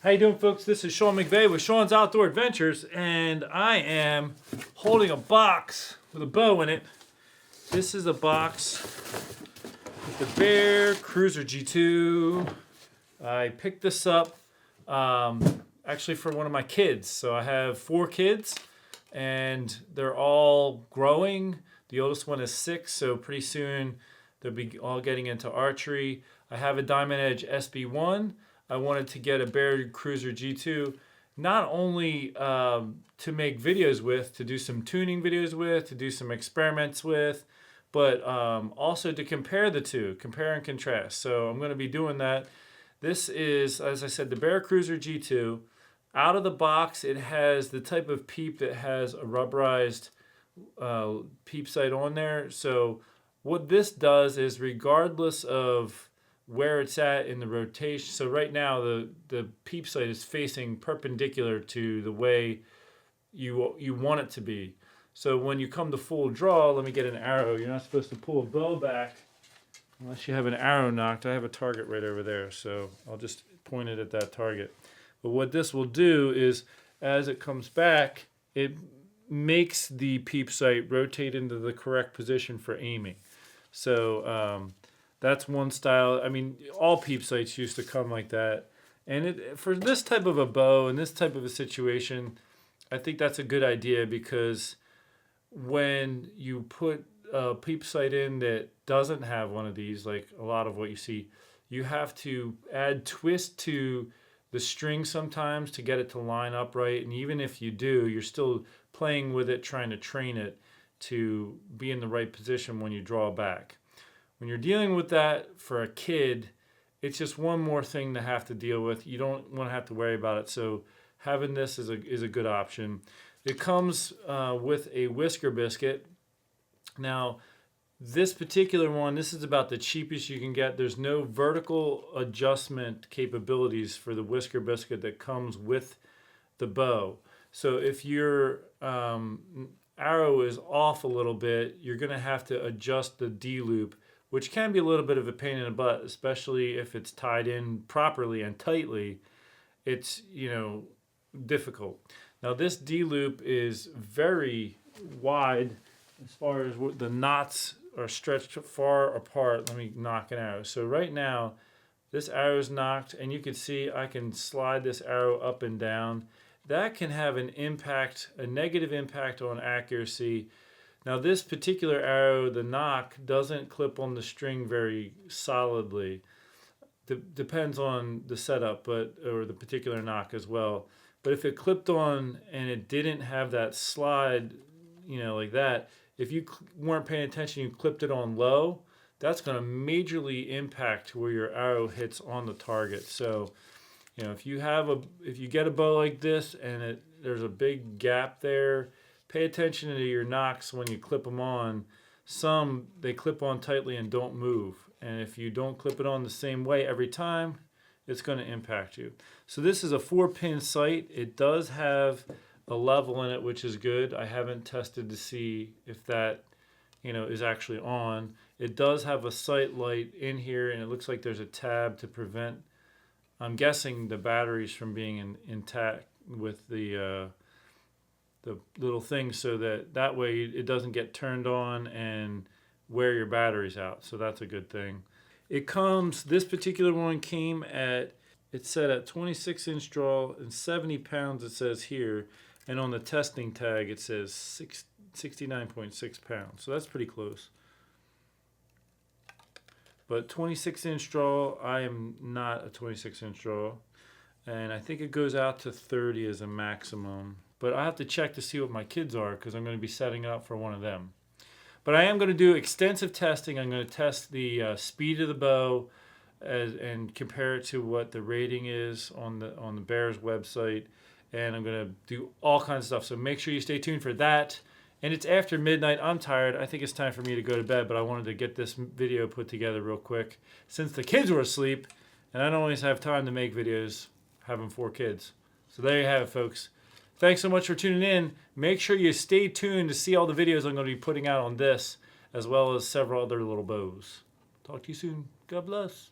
How you doing, folks? This is Sean McVeigh with Sean's Outdoor Adventures, and I am holding a box with a bow in it. This is a box with the Bear Cruzer G2. I picked this up actually for one of my kids. So I have 4 kids, and they're all growing. The oldest one is 6, so pretty soon they'll be all getting into archery. I have a Diamond Edge SB1. I wanted to get a Bear Cruzer G2, not only to make videos with, to do some tuning videos with, to do some experiments with, but also to compare the two, compare and contrast. So I'm going to be doing that. This is, as I said, the Bear Cruzer G2. Out of the box, it has the type of Peep that has a rubberized Peep sight on there. So what this does is, regardless of where it's at in the rotation. So right now the Peep sight is facing perpendicular to the way you want it to be. So when you come to full draw, let me get an arrow. You're not supposed to pull a bow back unless you have an arrow knocked. I have a target right over there, so I'll just point it at that target. But what this will do is, as it comes back, it makes the Peep sight rotate into the correct position for aiming. So that's one style. I mean, all Peep sights used to come like that. And for this type of a bow and this type of a situation, I think that's a good idea, because when you put a Peep sight in that doesn't have one of these, like a lot of what you see, you have to add twist to the string sometimes to get it to line up right. And even if you do, you're still playing with it, trying to train it to be in the right position when you draw back. When you're dealing with that for a kid, it's just one more thing to have to deal with. You don't want to have to worry about it. So having this is a good option. It comes with a Whisker Biscuit. Now, this particular one, this is about the cheapest you can get. There's no vertical adjustment capabilities for the Whisker Biscuit that comes with the bow. So if your arrow is off a little bit, you're going to have to adjust the D-loop, which can be a little bit of a pain in the butt, especially if it's tied in properly and tightly. It's, difficult. Now, this D-loop is very wide as far as what the knots are stretched far apart. Let me knock an arrow. So right now, this arrow is knocked, and you can see I can slide this arrow up and down. That can have an impact, a negative impact on accuracy. Now, this particular arrow, the Nock, doesn't clip on the string very solidly. Depends on the setup, or the particular Nock as well. But if it clipped on and it didn't have that slide, like that, if you weren't paying attention, you clipped it on low, that's going to majorly impact where your arrow hits on the target. So, if you get a bow like this and there's a big gap there, pay attention to your Nocks when you clip them on. Some, they clip on tightly and don't move. And if you don't clip it on the same way every time, it's going to impact you. So this is a 4-pin sight. It does have a level in it, which is good. I haven't tested to see if that, is actually on. It does have a sight light in here, and it looks like there's a tab to prevent, I'm guessing, the batteries from being intact with the little thing, so that way it doesn't get turned on and wear your batteries out. So that's a good thing. This particular one came at, it's set at 26-inch draw and 70 pounds, it says here. And on the testing tag, it says 69.6 pounds. So that's pretty close. But 26-inch draw, I am not a 26-inch draw. And I think it goes out to 30 as a maximum. But I have to check to see what my kids are, because I'm going to be setting it up for one of them. But I am going to do extensive testing. I'm going to test the speed of the bow and compare it to what the rating is on the Bear's website. And I'm going to do all kinds of stuff. So make sure you stay tuned for that. And it's after midnight. I'm tired. I think it's time for me to go to bed. But I wanted to get this video put together real quick, since the kids were asleep. And I don't always have time to make videos having 4 kids. So there you have it, folks. Thanks so much for tuning in. Make sure you stay tuned to see all the videos I'm going to be putting out on this, as well as several other little bows. Talk to you soon. God bless.